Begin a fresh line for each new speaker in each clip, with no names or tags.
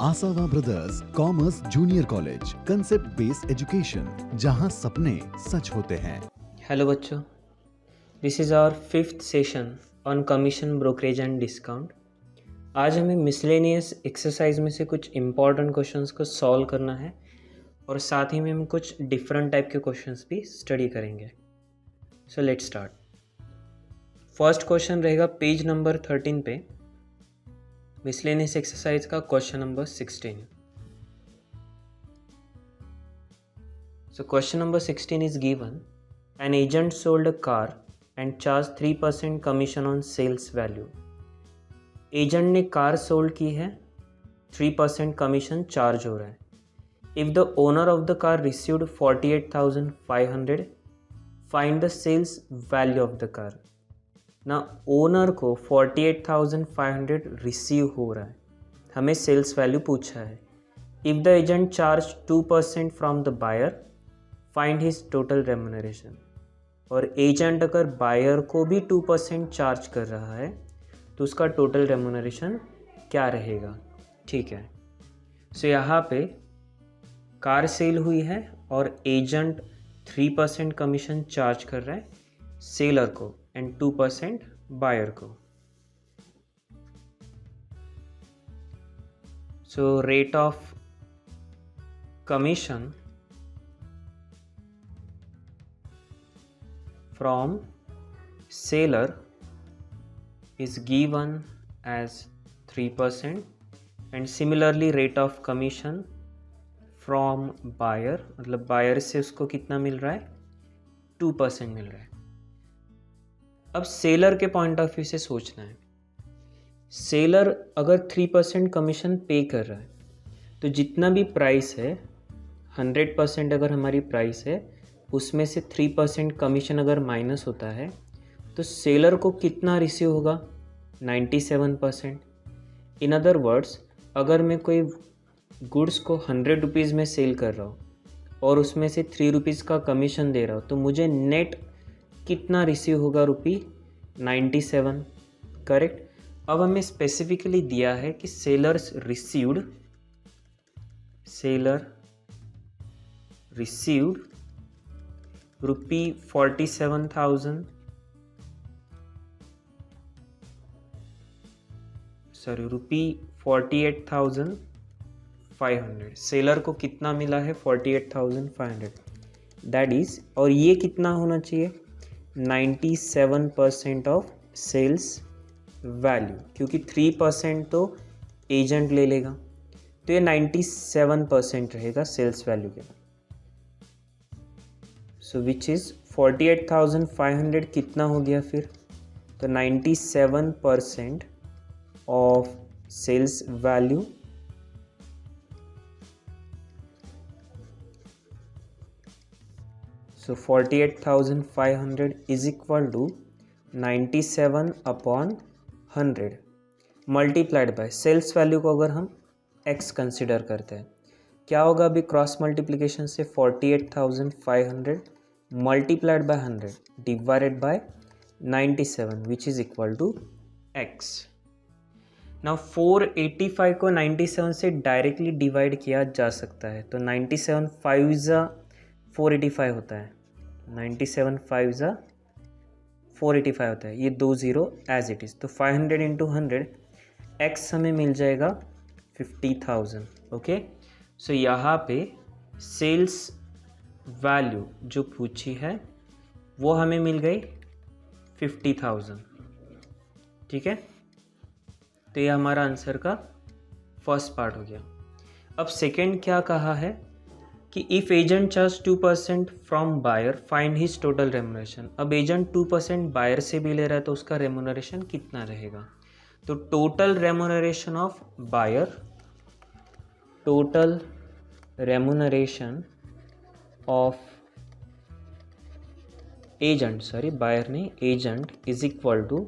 आसावा brothers commerce junior college, concept based education, जहां सपने सच होते हैं।
हेलो बच्चों, this is our fifth session on commission brokerage and discount. आज हमें मिसलेनियस एक्सरसाइज में से कुछ इम्पॉर्टेंट क्वेश्चंस को सॉल्व करना है और साथ ही में हम कुछ डिफरेंट टाइप के क्वेश्चंस भी स्टडी करेंगे। So let's start. First question रहेगा पेज नंबर 13 पे, मिसलेनियस एक्सरसाइज का question number 16। So question number 16 is given. An agent sold a car and charged 3% commission on sales value. Agent ने car sold की है, 3% commission charge हो रहा है। If the owner of the car received 48,500, find the sales value of the car. ना owner को 48,500 receive हो रहा है, हमें सेल्स वैल्यू पूछा है। If the agent charge 2% from the buyer, find his total remuneration. और एजेंट अगर बायर को भी 2% चार्ज कर रहा है तो उसका टोटल रेम्यूनरेशन क्या रहेगा। ठीक है, सो यहाँ पे कार सेल हुई है और एजेंट 3% कमीशन चार्ज कर रहा है सेलर को एंड 2% बायर को। सो rate of commission from seller is given as 3% and similarly rate of commission from buyer, मतलब buyer से उसको कितना मिल रहा है, 2% मिल रहा है। अब सेलर के पॉइंट ऑफ व्यू से सोचना है। सेलर अगर 3% कमीशन पे कर रहा है तो जितना भी प्राइस है, 100% अगर हमारी प्राइस है उसमें से 3% कमीशन अगर माइनस होता है तो सेलर को कितना रिसीव होगा, 97%। इन अदर वर्ड्स, अगर मैं कोई गुड्स को 100 रुपीज़ में सेल कर रहा हूँ और उसमें से 3 रुपीज़ का कमीशन दे रहा हूँ तो मुझे नेट कितना रिसीव होगा, रुपी 97। करेक्ट। अब हमें स्पेसिफिकली दिया है कि सेलर रिसीव्ड रुपी 47,000, रुपी 48,500। सेलर को कितना मिला है, 48,500। दैट इज, और ये कितना होना चाहिए, 97% ऑफ सेल्स वैल्यू, क्योंकि 3% तो एजेंट ले लेगा तो ये 97% रहेगा सेल्स वैल्यू के। सो विच इज़ 48,500 कितना हो गया फिर, तो 97% of sales value so 48,500 is equal to 97 upon 100 multiplied by sales value को अगर हम x कंसिडर करते हैं, क्या होगा अभी क्रॉस मल्टीप्लिकेशन से, 48,500 multiplied by 100 divided by 97 which is equal to x। Now 485 को 97 से डायरेक्टली डिवाइड किया जा सकता है, तो 97 5 ज़ा 485 होता है, 97 5 ज़ा 485 होता है, ये 2 0 एज इट इज़। तो 500 इंटू 100 x हमें मिल जाएगा 50,000। ओके, सो यहाँ पे सेल्स वैल्यू जो पूछी है वो हमें मिल गई 50,000। ठीक है, तो ये हमारा आंसर का फर्स्ट पार्ट हो गया। अब सेकंड क्या कहा है कि if agent charge 2% from buyer, find his total remuneration. अब एजेंट 2% बायर से भी ले रहा है तो उसका रेम्यूनरेशन कितना रहेगा। तो total remuneration of buyer, total remuneration of agent, buyer नहीं, एजेंट इज इक्वल टू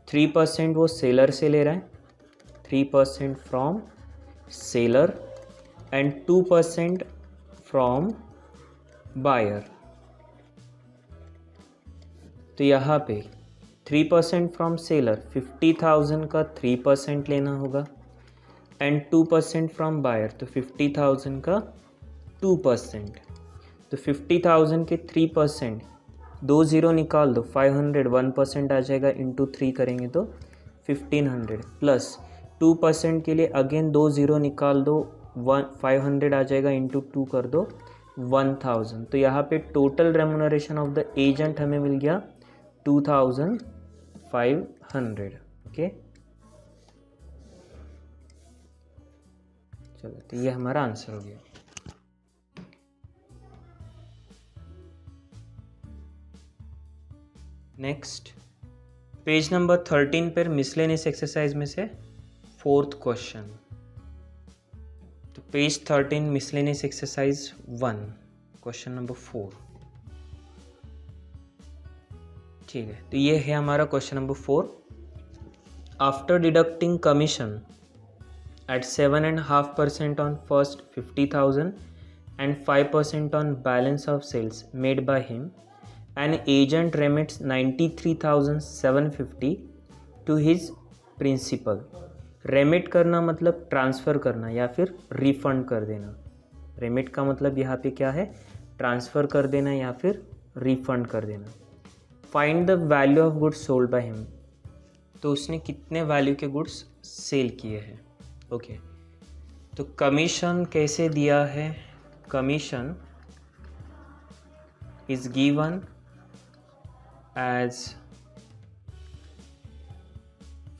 3% वो सेलर से ले रहा है, 3% from seller and 2% from buyer. तो यहाँ पे 3% फ्रॉम सेलर, 50,000 का 3% लेना होगा, एंड 2% फ्रॉम बायर, तो 50,000 का 2%, तो 50,000 के 3%, 2 ज़ीरो निकाल दो, 500, 1% आ जाएगा, इंटू 3 करेंगे तो 1500, प्लस 2% के लिए अगेन 2 ज़ीरो निकाल दो, 500 आ जाएगा, इंटू 2 कर दो 1000। तो यहाँ पे total remuneration of the agent हमें मिल गया 2500। ओके, चलो तो ये हमारा आंसर हो गया। नेक्स्ट पेज नंबर 13 पर मिसलेनियस एक्सरसाइज में से 4th क्वेश्चन। तो page 13 miscellaneous exercise 1 question number 4। ठीक है, तो ये है हमारा question number 4। After deducting commission at 7.5% on first 50,000 and 5% on balance of sales made by him, an agent remits 93,750 to his principal। Remit करना मतलब ट्रांसफ़र करना या फिर रिफंड कर देना। रेमिट का मतलब यहाँ पे क्या है, ट्रांसफ़र कर देना या फिर रिफंड कर देना। Find the value of goods sold by him, तो उसने कितने वैल्यू के गुड्स सेल किए हैं। ओके, तो कमीशन कैसे दिया है, commission is given as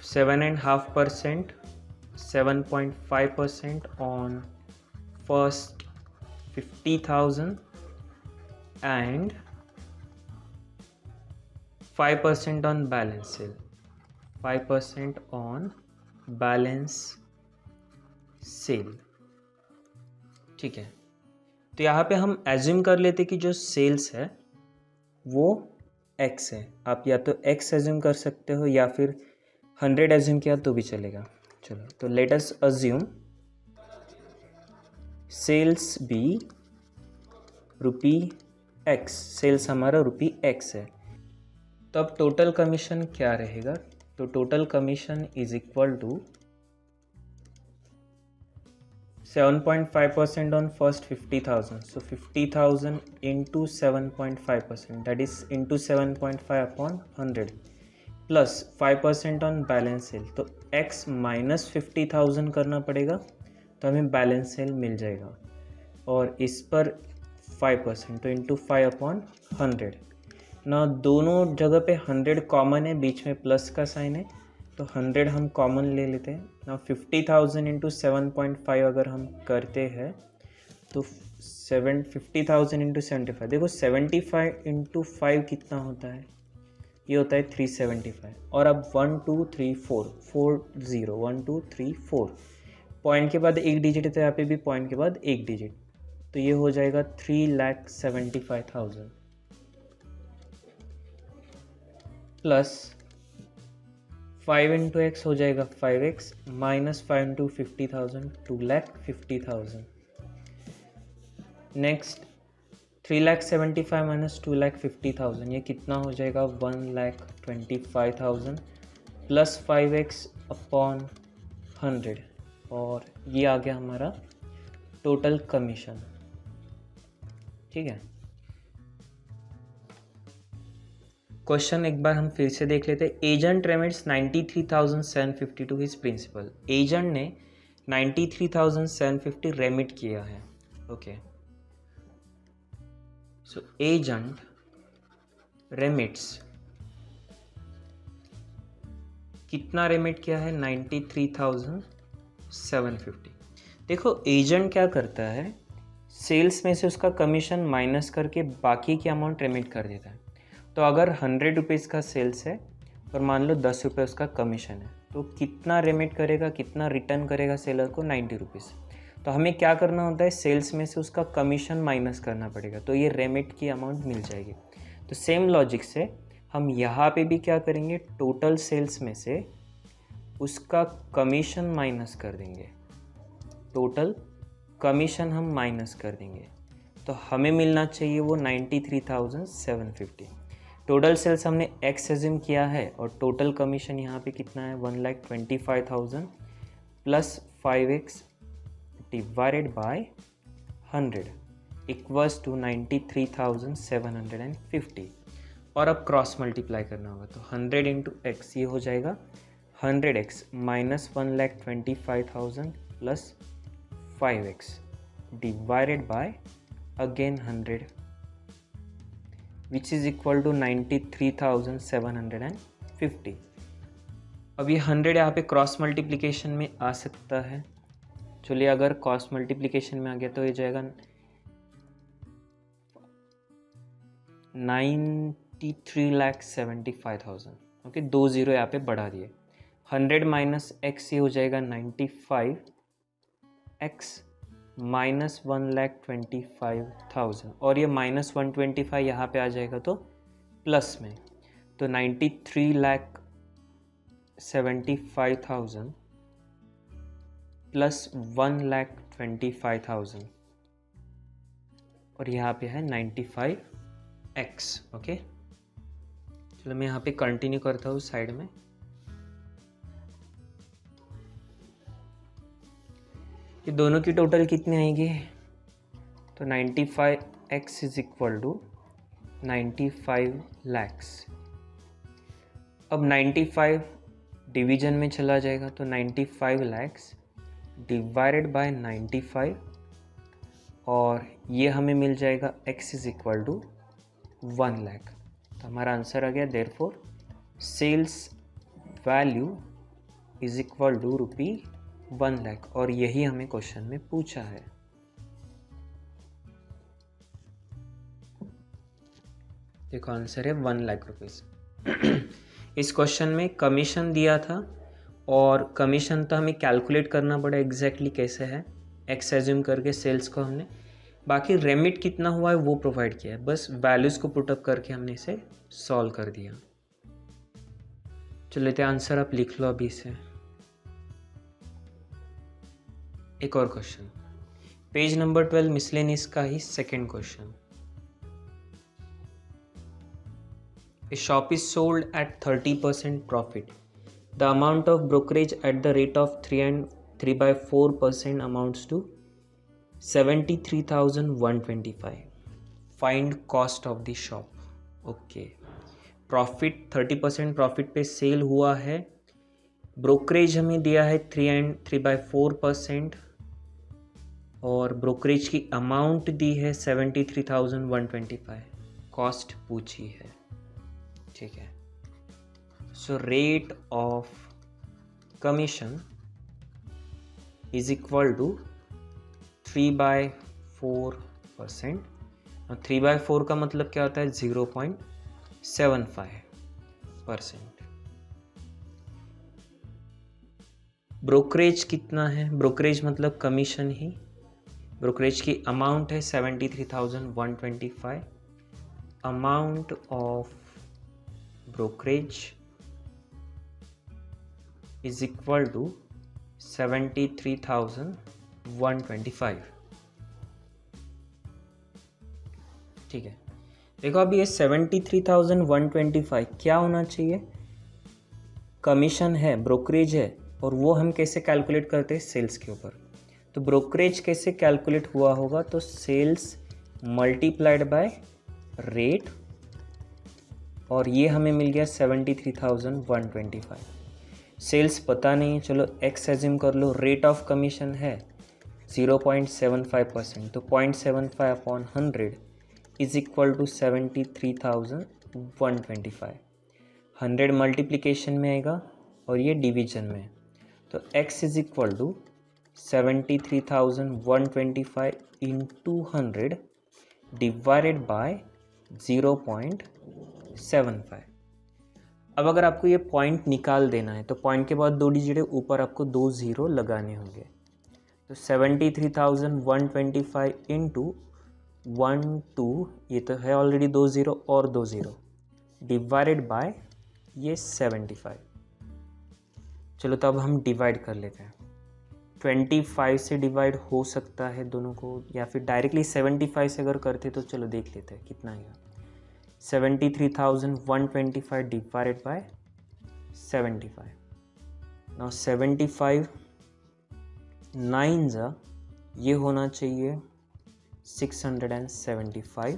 7.5%, 7.5% on first 50,000 and 5% on balance sale, 5% on balance sale. ठीक है, तो यहाँ पे हम एज्यूम कर लेते कि जो सेल्स है वो x है। आप या तो x एज्यूम कर सकते हो या फिर 100 एज्यूम किया तो भी चलेगा। चलो, तो let us assume sales be rupee x, sales हमारा रुपी x है। तो अब टोटल कमीशन क्या रहेगा, तो total commission is equal to 7.5% on first 50,000, so 50,000 into 7.5%, that is into 7.5 upon 100, plus 5% on balance sale, तो x minus 50,000 करना पड़ेगा तो हमें बैलेंस सेल मिल जाएगा, और इस पर 5%, तो इंटू 5 अपॉन 100 ना, दोनों जगह पे 100 कॉमन है, बीच में प्लस का साइन है, तो 100 हम कॉमन ले लेते हैं ना। 50,000 इंटू 7.5 अगर हम करते हैं तो 50,000 इंटू 75, देखो 75 इंटू 5 कितना होता है, ये होता है 375। और अब 1 2 3 4 4 0 1 2 3 4 पॉइंट के बाद एक डिजिट है, तो यहाँ पे भी पॉइंट के बाद एक डिजिट, तो ये हो जाएगा 3,75,000 प्लस 5 इंटू एक्स हो जाएगा 5x, minus 5 into 50,000 2,50,000। Next 3,75,000 minus 2,50,000, ये कितना हो जाएगा 1,25,000 प्लस 5x अपॉन 100, और ये आ गया हमारा टोटल कमीशन। ठीक है, क्वेश्चन एक बार हम फिर से देख लेते हैं। Agent remits 93,750 to his principal, agent ने 93,750 रेमिट किया है। ओके, सो एजेंट रेमिट्स कितना रेमिट किया है, 93,750। देखो एजेंट क्या करता है, सेल्स में से उसका कमीशन माइनस करके बाकी की अमाउंट रेमिट कर देता है। तो अगर 100 रुपीज़ का सेल्स है और मान लो 10 रुपये उसका कमीशन है, तो कितना रेमिट करेगा, कितना रिटर्न करेगा सेलर को, 90 रुपीज़। तो हमें क्या करना होता है, सेल्स में से उसका कमीशन माइनस करना पड़ेगा, तो ये रेमिट की अमाउंट मिल जाएगी। तो सेम लॉजिक से हम यहाँ पे भी क्या करेंगे, टोटल सेल्स में से उसका कमीशन माइनस कर देंगे, टोटल कमीशन हम माइनस कर देंगे, तो हमें मिलना चाहिए वो 93,750। टोटल सेल्स हमने एक्स एज्यूम किया है और टोटल कमीशन यहाँ पे कितना है 1,25,000 plus 5x divided by 100 equals to 93,750। और अब क्रॉस मल्टीप्लाई करना होगा, तो 100 इंटू एक्स ये हो जाएगा 100x minus 1,25,000 plus 5x divided by again 100 which is equal to 93,750। अब ये 100 यहाँ पे क्रॉस मल्टीप्लिकेशन में आ सकता है। चलिए अगर क्रॉस मल्टीप्लिकेशन में आ गया तो ये जाएगा 93,75,000। ओके, 2 ज़ीरो यहाँ पे बढ़ा दिए। 100 माइनस एक्स ये हो जाएगा 95x माइनस 1,25,000 और ये माइनस 125 यहाँ पे आ जाएगा तो प्लस में, तो 93,75,000 प्लस 1,25,000 और यहाँ पे है 95x। ओके, चलो मैं यहाँ पे कंटिन्यू करता हूँ साइड में। ये दोनों की टोटल कितनी आएगी, तो 95x is equal to 95 lakhs। अब 95 डिवीजन में चला जाएगा तो 95 lakhs डिवाइडेड बाय 95 और ये हमें मिल जाएगा x is equal to 1 lakh. तो हमारा आंसर आ गया therefore sales value is equal to ₹1 lakh, और यही हमें क्वेश्चन में पूछा है। देखो आंसर है 1 लाख रुपीज़। इस क्वेश्चन में कमीशन दिया था और कमीशन तो हमें कैलकुलेट करना पड़ा एग्जैक्टली कैसे है, एक्स एज्यूम करके सेल्स को हमने, बाकी रेमिट कितना हुआ है वो प्रोवाइड किया है, बस वैल्यूज़ को पुटअप करके हमने इसे सॉल्व कर दिया। चलो लेते आंसर आप लिख लो अभी से। एक और क्वेश्चन, पेज नंबर 12 मिसलेनियस का ही second question. A shop is sold at 30% profit. The amount of brokerage at the rate of 3/4% amounts to 73,125. Find cost of the shop. Okay. Profit 30% profit पे cell हुआ है, brokerage हमें दिया है 3/4% और brokerage की अमाउंट दी है 73,125, कॉस्ट पूछी है। ठीक है, so rate of commission is equal to 3/4%। और 3/4 का मतलब क्या होता है, 0.75%। ब्रोकरेज कितना है, ब्रोकरेज मतलब कमीशन ही, ब्रोकरेज की अमाउंट है 73,125। Amount of brokerage is equal to 73,125। ठीक है, देखो अभी ये 73,125 क्या होना चाहिए, कमीशन है, ब्रोकरेज है, और वो हम कैसे कैलकुलेट करते हैं, सेल्स के ऊपर। तो ब्रोकरेज कैसे कैलकुलेट हुआ होगा, तो सेल्स मल्टीप्लाइड बाय रेट, और ये हमें मिल गया 73,125। सेल्स पता नहीं है, चलो एक्स एज्यूम कर लो, रेट ऑफ कमीशन है 0.75%, तो 0.75 upon 100 is equal to 73,125। 100 multiplication में आएगा और ये डिवीजन में, तो x is equal to 73,125 into 100 divided by 0.75। अब अगर आपको ये पॉइंट निकाल देना है तो पॉइंट के बाद 2 डिजिट है, ऊपर आपको 2 ज़ीरो लगाने होंगे। तो 73,125 इंटू 1 2, ये तो है ऑलरेडी 2 ज़ीरो और 2 ज़ीरो, डिवाइडेड बाय ये 75। चलो तो अब हम डिवाइड कर लेते हैं। 25 से डिवाइड हो सकता है दोनों को, या फिर डायरेक्टली 75 से अगर करते तो चलो देख लेते हैं कितना आएगा। 73,125 divided by 75. Now 75 9 जा ये होना चाहिए 675,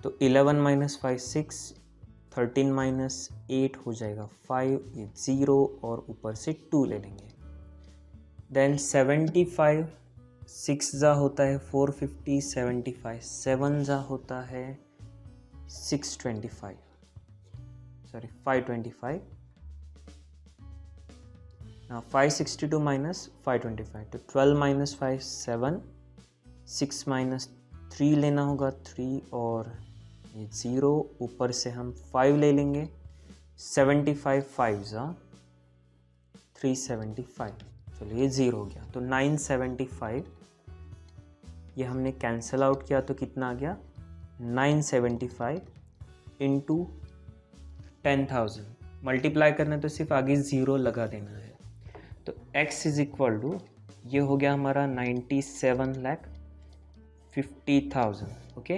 तो 11 माइनस 5 6, 13 माइनस 8 हो जाएगा 5, ये 0 और ऊपर से 2 ले लेंगे। देन 75 6 जा होता है 450, 75 7 जा होता है 625, सॉरी 525, 562 माइनस 525, तो 12 माइनस 5 7, 6 माइनस 3 लेना होगा 3 और ये 0, ऊपर से हम 5 ले लेंगे, 75 5 जा 375, चलो ये 0 हो गया, तो 975 ये हमने कैंसिल आउट किया तो कितना आ गया 975 इंटू 10,000, मल्टीप्लाई करना तो सिर्फ आगे 0 लगा देना है, तो x इज इक्वल टू ये हो गया हमारा 97,50,000। ओके,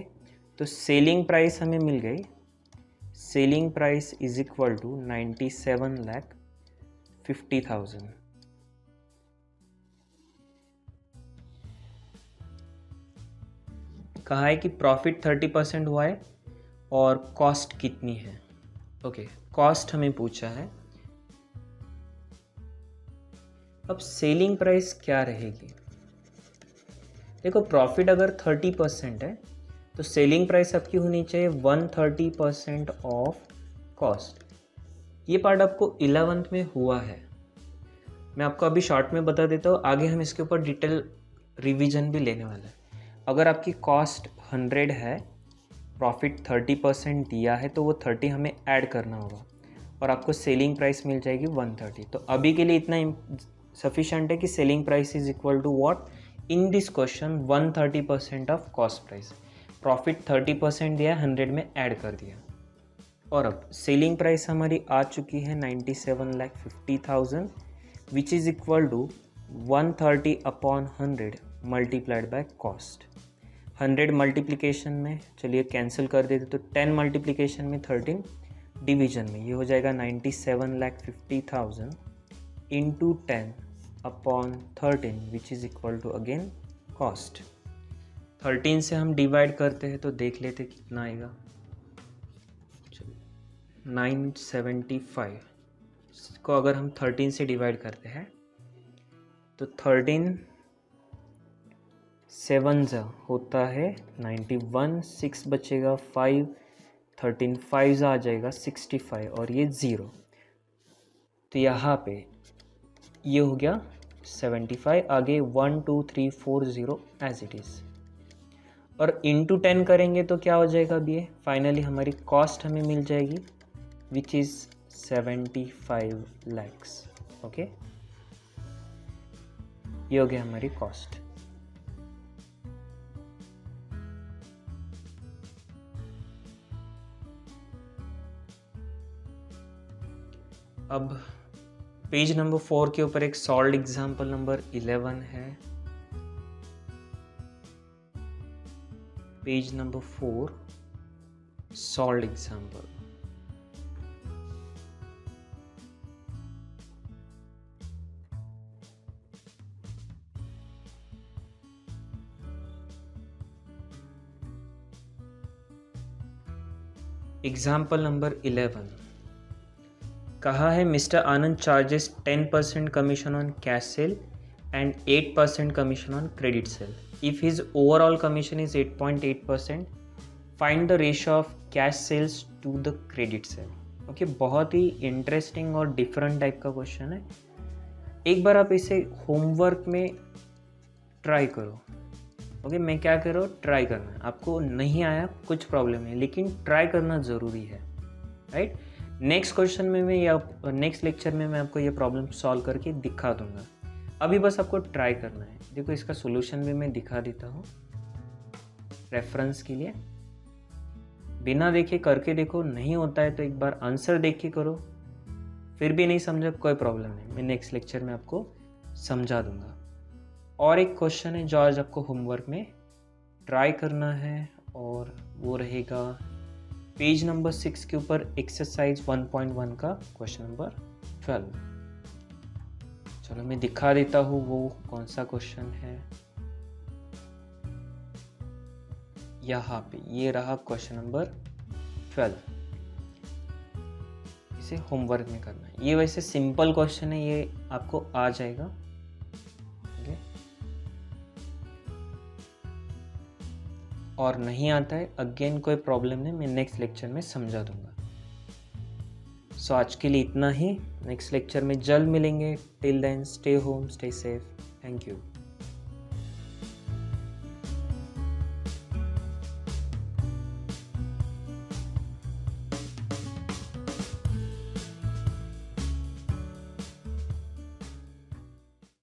तो सेलिंग प्राइस हमें मिल गई, selling price is equal to 97,50,000। कहा है कि प्रॉफिट 30% हुआ है और कॉस्ट कितनी है। ओके, कॉस्ट हमें पूछा है। अब सेलिंग प्राइस क्या रहेगी, देखो प्रॉफिट अगर 30% है तो सेलिंग प्राइस आपकी होनी चाहिए 130% ऑफ कॉस्ट। ये पार्ट आपको 11th में हुआ है, मैं आपको अभी शॉर्ट में बता देता हूँ, आगे हम इसके ऊपर डिटेल रिवीजन भी लेने वाला है। अगर आपकी कॉस्ट 100 है, प्रॉफिट 30% दिया है, तो वो 30 हमें ऐड करना होगा और आपको सेलिंग प्राइस मिल जाएगी 130। तो अभी के लिए इतना सफिशेंट है कि selling price is equal to what, in this question 130% of cost price. Profit 30% दिया, 100 में ऐड कर दिया, और अब सेलिंग प्राइस हमारी आ चुकी है 97,50,000 which is equal to 130 upon 100 multiplied by cost. 100 multiplication में चलिए कैंसिल कर देते, तो 10 मल्टीप्लिकेशन में 13 डिवीजन में ये हो जाएगा 97,50,000 into 10 upon 13 which is equal to again cost. 13 से हम डिवाइड करते हैं तो देख लेते कितना आएगा, 975 को अगर हम 13 से डिवाइड करते हैं तो 13 7 जा होता है 91, 6 बचेगा 5, 13 5 आ जाएगा 65 और ये 0, तो यहाँ पे ये हो गया 75, आगे 1 2 3 4 0 एज इट इज़, और इंटू 10 करेंगे तो क्या हो जाएगा अब ये फाइनली हमारी कॉस्ट हमें मिल जाएगी विच इज़ 75 lakhs। ओके, ये हो गया हमारी कॉस्ट। अब पेज नंबर 4 के ऊपर एक सॉल्व्ड एग्जाम्पल नंबर 11 है। Page number 4 solved example. Example number 11 कहा है mister Anand charges 10% commission on cash sale and 8% commission on credit sale. If his overall commission is 8.8%, find the ratio of cash sales to the credit sale. Okay, बहुत ही interesting और different type का question है। एक बार आप इसे homework में try करो। ओके, मैं क्या कर रहा हूँ, ट्राई करना है। आपको नहीं आया कुछ प्रॉब्लम है, लेकिन ट्राई करना ज़रूरी है, राइट। नेक्स्ट क्वेश्चन में मैं या नेक्स्ट लेक्चर में मैं आपको ये प्रॉब्लम सॉल्व करके दिखा दूंगा। अभी बस आपको ट्राई करना है। देखो इसका सॉल्यूशन भी मैं दिखा देता हूँ रेफरेंस के लिए। बिना देखे करके देखो, नहीं होता है तो एक बार आंसर देख के करो। फिर भी नहीं समझा कोई प्रॉब्लम नहीं, मैं नेक्स्ट लेक्चर में आपको समझा दूंगा। और एक क्वेश्चन है जो आज आपको होमवर्क में ट्राई करना है, और वो रहेगा पेज नंबर 6 के ऊपर एक्सरसाइज 1.1 का क्वेश्चन नंबर 12। चलो मैं दिखा देता हूँ वो कौन सा क्वेश्चन है। यहाँ पे ये रहा क्वेश्चन नंबर 12। इसे होमवर्क में करना है। ये वैसे सिंपल क्वेश्चन है, ये आपको आ जाएगा। ओके, और नहीं आता है अगेन कोई प्रॉब्लम नहीं, मैं नेक्स्ट लेक्चर में समझा दूंगा। सो आज के लिए इतना ही। नेक्स्ट लेक्चर में जल्द मिलेंगे। Till then stay home, stay safe. Thank you.